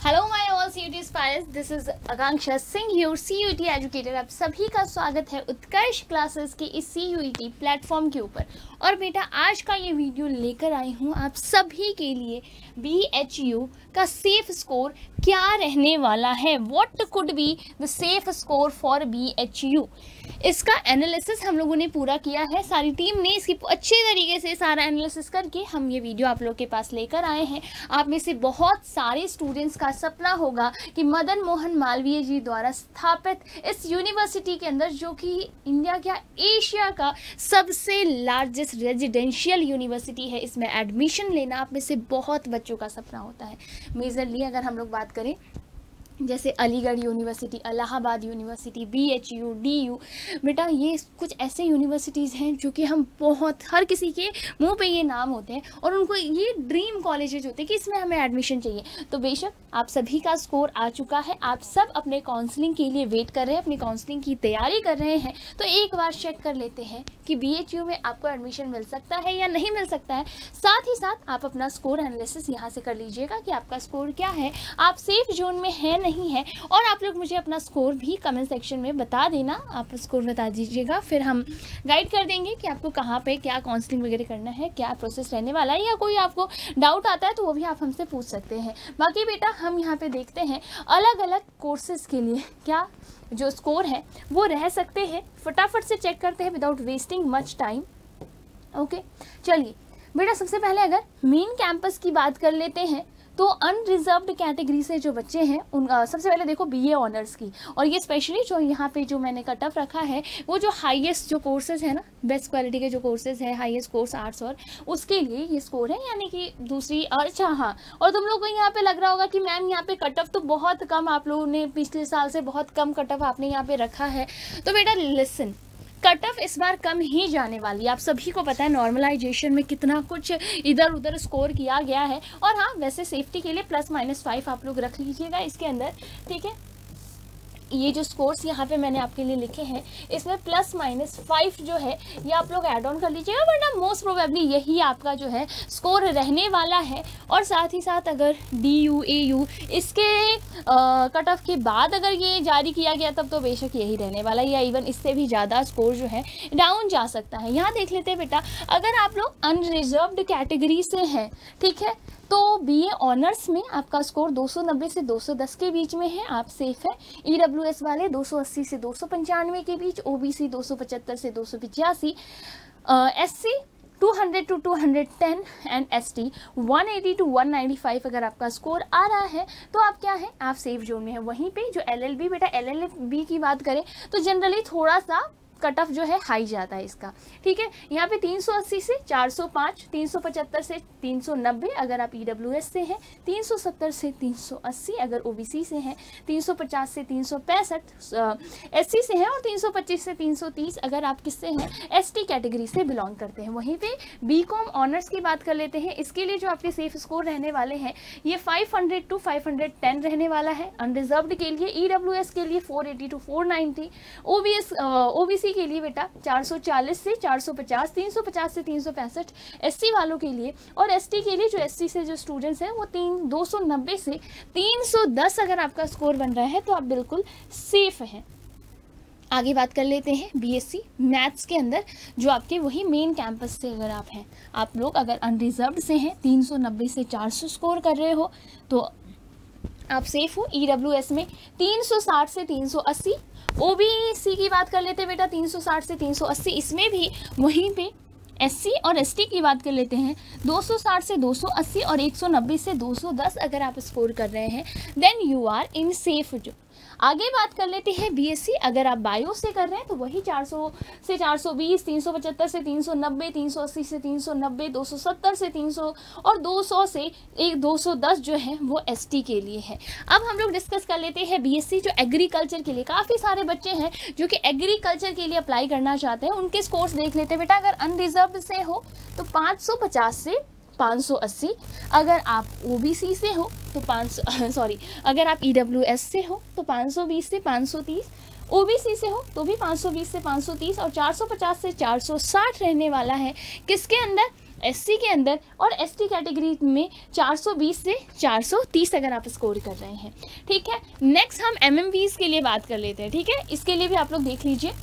Hello my all CUET aspirants, this is Akanksha Singh your CUET educator. आप सभी का स्वागत है उत्कर्ष क्लासेस के इस सीयूटी प्लेटफॉर्म के ऊपर। और बेटा आज का ये वीडियो लेकर आई हूँ आप सभी के लिए BHU का सेफ स्कोर क्या रहने वाला है। What could be the safe score for BHU। इसका एनालिसिस हम लोगों ने पूरा किया है, सारी टीम ने इसकी अच्छे तरीके से सारा एनालिसिस करके हम ये वीडियो आप लोग के पास लेकर आए हैं। आप में से बहुत सारे स्टूडेंट्स का सपना होगा कि मदन मोहन मालवीय जी द्वारा स्थापित इस यूनिवर्सिटी के अंदर, जो कि इंडिया क्या एशिया का सबसे लार्जेस्ट रेजिडेंशियल यूनिवर्सिटी है, इसमें एडमिशन लेना आप में से बहुत बच्चों का सपना होता है। मेजरली अगर हम लोग बात करें जैसे Aligarh university, Allahabad university, BHU, DU, बेटा ये कुछ ऐसे यूनिवर्सिटीज़ हैं जो कि हम बहुत हर किसी के मुंह पे ये नाम होते हैं और उनको ये ड्रीम कॉलेजेज होते हैं कि इसमें हमें एडमिशन चाहिए। तो बेशक आप सभी का स्कोर आ चुका है, आप सब अपने काउंसलिंग के लिए वेट कर रहे हैं, अपनी काउंसलिंग की तैयारी कर रहे हैं। तो एक बार चेक कर लेते हैं कि BHU में आपको एडमिशन मिल सकता है या नहीं मिल सकता है। साथ ही साथ आप अपना स्कोर एनालिसिस यहाँ से कर लीजिएगा कि आपका स्कोर क्या है, आप सेफ जोन में है नहीं है। और आप लोग मुझे अपना स्कोर भी कमेंट सेक्शन में बता देना, आप स्कोर बता दीजिएगा, फिर हम गाइड कर देंगे कि आपको कहाँ पे क्या काउंसलिंग वगैरह करना है, क्या प्रोसेस रहने वाला है, या कोई आपको डाउट आता है तो वो भी आप हमसे पूछ सकते हैं। बाकी बेटा हम यहाँ पे देखते हैं अलग अलग कोर्सेज के लिए क्या जो स्कोर है वो रह सकते हैं। फटाफट से चेक करते हैं without wasting much time. Okay चलिए बेटा, सबसे पहले अगर मेन कैंपस की बात कर लेते हैं तो अनरिजर्व्ड कैटेगरी से जो बच्चे हैं उन सबसे पहले देखो BA ऑनर्स की, और ये स्पेशली जो यहाँ पे जो मैंने कट ऑफ रखा है वो जो हाईएस्ट जो कोर्सेज है ना, बेस्ट क्वालिटी के जो कोर्सेज है, हाईएस्ट कोर्स आर्ट्स, और उसके लिए ये स्कोर है, यानी कि दूसरी। अच्छा हाँ, और तुम लोग को यहाँ पे लग रहा होगा कि मैम यहाँ पे कट ऑफ तो बहुत कम, आप लोगों ने पिछले साल से बहुत कम कट ऑफ आपने यहाँ पे रखा है। तो बेटा लिसन, कट ऑफ इस बार कम ही जाने वाली है। आप सभी को पता है नॉर्मलाइजेशन में कितना कुछ इधर उधर स्कोर किया गया है। और हाँ, वैसे सेफ्टी के लिए +-5 आप लोग रख लीजिएगा इसके अंदर, ठीक है। ये जो स्कोर्स यहाँ पे मैंने आपके लिए लिखे हैं इसमें +-5 जो है ये आप लोग ऐड ऑन कर लीजिएगा, वरना मोस्ट प्रोबेबली यही आपका जो है स्कोर रहने वाला है। और साथ ही साथ अगर DU AU इसके कट ऑफ के बाद अगर ये जारी किया गया तब तो बेशक यही रहने वाला है, या इवन इससे भी ज़्यादा स्कोर जो है डाउन जा सकता है। यहाँ देख लेते हैं बेटा, अगर आप लोग अनरिजर्व्ड कैटेगरी से हैं, ठीक है, तो BA ऑनर्स में आपका स्कोर 290 से 210 के बीच में है, आप सेफ है। EWS वाले 280 से 295 के बीच, OBC 275 से 285, SC 200 to 210 and ST 180 to 195 अगर आपका स्कोर आ रहा है तो आप क्या है, आप सेफ जोन में है। वहीं पे जो LLB, बेटा LLB की बात करें तो जनरली थोड़ा सा कट ऑफ जो है हाई जाता है इसका, ठीक है। यहाँ पे 380 से 405, 375 से 390 अगर आप EWS से हैं, 370 से 380 अगर OBC से हैं, 350 से 365 SC से हैं, और 325 से 330 अगर आप किससे हैं, ST कैटेगरी से बिलोंग करते हैं। वहीं पे BCom ऑनर्स की बात कर लेते हैं, इसके लिए जो आपके सेफ स्कोर रहने वाले हैं ये 500 to 510 रहने वाला है। अनरिजर्व्ड के लिए EWS के लिए 480 to 490, OBC के लिए बेटा 440 से 450, 350 से 365 SC वालों के लिए, और ST के लिए जो SC से जो स्टूडेंट्स हैं वो 290 से 310 अगर आपका स्कोर बन रहा है तो आप बिल्कुल सेफ हैं। आगे बात कर लेते हैं BSc मैथ्स के अंदर, जो आपके वही मेन कैंपस से अगर आप हैं, आप लोग अगर अनरिजर्व्ड से हैं, 390 से 400 स्कोर कर रहे हो तो आप सेफ हो। EWS में 360 से 380, OBC की बात कर लेते हैं बेटा 360 से 380, इसमें भी वहीं पे SC और ST की बात कर लेते हैं 260 से 280 और 190 से 210 अगर आप स्कोर कर रहे हैं then you are in safe जो। आगे बात कर लेते हैं BSc, अगर आप बायो से कर रहे हैं तो वही 400 से 420, 375 से 390, 380 से 390, 270 से 300 और 200 से 210 जो है वो ST के लिए है। अब हम लोग डिस्कस कर लेते हैं BSc जो एग्रीकल्चर के लिए, काफ़ी सारे बच्चे हैं जो कि एग्रीकल्चर के लिए अप्लाई करना चाहते हैं, उनके स्कोर्स देख लेते हैं बेटा। अगर अनरिजर्व्ड से हो तो 550 से 580, अगर आप OBC से हो तो 500 अगर आप EWS से हो तो 520 से 530, OBC से हो तो भी 520 से 530 और 450 से 460 रहने वाला है। किसके अंदर, एससी के अंदर, और एसटी कैटेगरी में 420 से 430 अगर आप स्कोर कर रहे हैं, ठीक है। नेक्स्ट हम एमएमवीज के लिए बात कर लेते हैं, ठीक है। इसके लिए भी आप लोग देख लीजिए,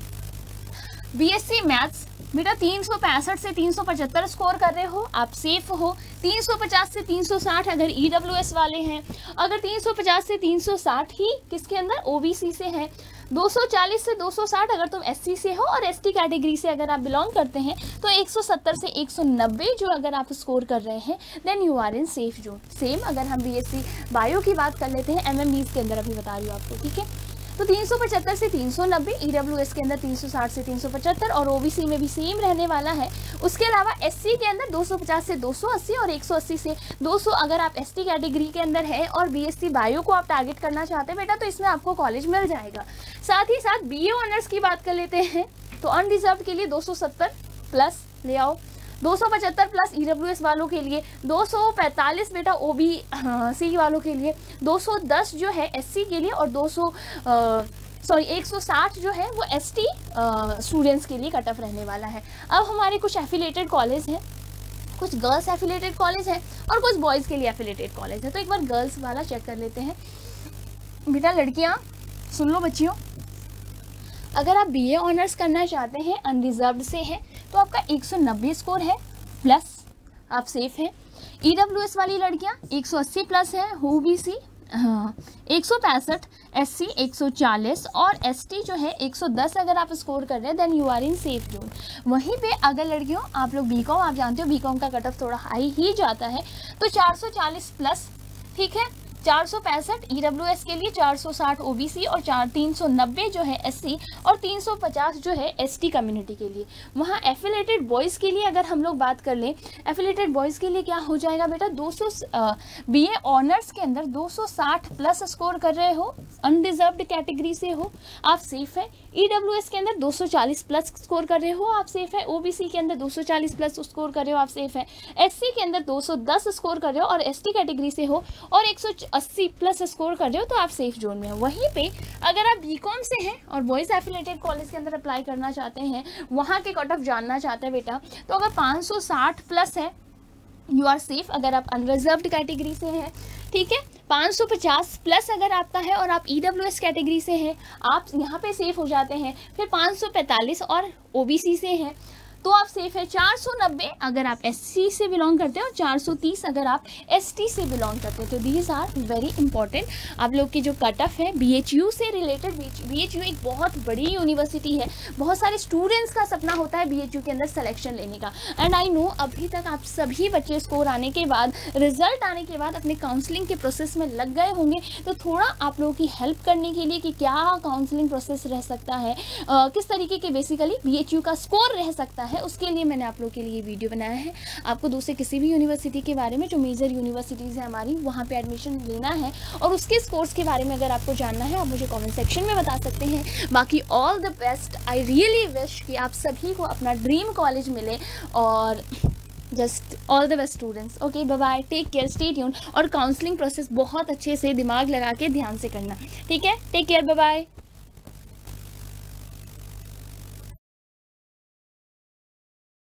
बीएससी मैथ्स बेटा 365 से 375 स्कोर कर रहे हो, आप सेफ हो। 350 से 360 अगर ईडब्ल्यूएस वाले हैं, अगर 350 से 360 ही किसके अंदर, ओबीसी से है। 240 से 260 अगर तुम एससी से हो और एसटी कैटेगरी से अगर आप बिलोंग करते हैं, तो 170 से 190 जो अगर आप स्कोर कर रहे हैं, then you are in safe zone. Same अगर हम बीएससी बायो की बात कर लेते हैं, एमएमवीज के अंदर अभी बता रही हूँ आपको, ठीक है। तो 375 से 390, ईडब्ल्यूएस के अंदर 360 से 375 और ओबीसी में भी सेम रहने वाला है। उसके अलावा एससी के अंदर 250 से 280 और 180 से 200 अगर आप एसटी कैटेगरी के अंदर है और बीएससी बायो को आप टारगेट करना चाहते हैं बेटा, तो इसमें आपको कॉलेज मिल जाएगा। साथ ही साथ बीए ऑनर्स की बात कर लेते हैं, तो अनरिजर्व्ड के लिए 270 प्लस ले आओ, 275 प्लस ईडब्ल्यूएस वालों के लिए, 245 बेटा ओबीसी वालों के लिए, 210 जो है एससी के लिए, और 160 जो है वो एसटी स्टूडेंट्स के लिए कट ऑफ रहने वाला है। अब हमारे कुछ एफिलेटेड कॉलेज हैं, कुछ गर्ल्स एफिलेटेड कॉलेज है और कुछ बॉयज़ के लिए एफिलेटेड कॉलेज है। तो एक बार गर्ल्स वाला चेक कर लेते हैं बेटा। लड़कियां सुन लो बच्चियों, अगर आप बीए ऑनर्स करना चाहते हैं, अनरिजर्व्ड से है, तो आपका 190 स्कोर है प्लस, आप सेफ हैं। ईडब्ल्यूएस वाली लड़कियां 180 प्लस है, ओबीसी 165, एससी 140 और एसटी जो है 110 अगर आप स्कोर कर रहे हैं, then you are in safe zone. वहीं पे अगर लड़कियों आप लोग बीकॉम, आप जानते हो बीकॉम का कट ऑफ थोड़ा हाई ही जाता है, तो 440 प्लस, ठीक है। 465 ईडब्ल्यूएस के लिए, 460 ओबीसी और 390 जो है एससी और 350 जो है एसटी कम्युनिटी के लिए। वहाँ एफिलेटेड बॉयज़ के लिए अगर हम लोग बात कर लें, एफिलेटेड बॉयज़ के लिए क्या हो जाएगा बेटा, 200 बीए ऑनर्स के अंदर 260 प्लस स्कोर कर रहे हो, अनरिजर्व्ड कैटेगरी से हो, आप सेफ है। ईडब्ल्यूएस के अंदर 240 प्लस स्कोर कर रहे हो, आप सेफ है। ओबीसी के अंदर 240 प्लस स्कोर कर रहे हो, आप सेफ है। एससी के अंदर 210 स्कोर कर रहे हो और एसटी कैटेगरी से हो और 180 प्लस स्कोर कर रहे हो, तो आप सेफ जोन में हो। वहीं पे अगर आप बीकॉम से हैं और बॉयज़ एफिलेटेड कॉलेज के अंदर अप्लाई करना चाहते हैं, वहाँ के कट ऑफ जानना चाहते हैं बेटा, तो अगर 560 प्लस है, यू आर सेफ अगर आप अनरिजर्व्ड कैटेगरी से हैं, ठीक है। 550 प्लस अगर आपका है और आप ईडब्ल्यूएस कैटेगरी से हैं, आप यहाँ पे सेफ हो जाते हैं। फिर 545 और ओबीसी से हैं, तो आप सेफ है। 490 अगर आप एससी से बिलोंग करते हैं और 430 अगर आप एसटी से बिलोंग करते हैं। तो दीज आर वेरी इंपॉर्टेंट। आप लोग की जो कट ऑफ है बीएचयू से रिलेटेड, बीएचयू एक बहुत बड़ी यूनिवर्सिटी है, बहुत सारे स्टूडेंट्स का सपना होता है बीएचयू के अंदर सिलेक्शन लेने का। एंड आई नो अभी तक आप सभी बच्चे स्कोर आने के बाद, रिजल्ट आने के बाद अपने काउंसलिंग के प्रोसेस में लग गए होंगे। तो थोड़ा आप लोगों की हेल्प करने के लिए कि क्या काउंसलिंग प्रोसेस रह सकता है, किस तरीके के बेसिकली बीएचयू का स्कोर रह सकता है, उसके लिए मैंने आप लोग के लिए वीडियो बनाया है। आपको दूसरे किसी भी यूनिवर्सिटी के बारे में, जो मेजर यूनिवर्सिटीज़ हैं हमारी, वहाँ पे एडमिशन लेना है और उसके स्कोर्स के बारे में अगर आपको जानना है, आप मुझे कमेंट सेक्शन में बता सकते हैं। बाकी all the best, I really wish कि आप सभी को अपना ड्रीम कॉलेज मिले और just all the best students. Okay, bye bye, take care, stay tune. और काउंसलिंग प्रोसेस बहुत अच्छे से दिमाग लगा के ध्यान से करना, ठीक है। Take care, bye bye.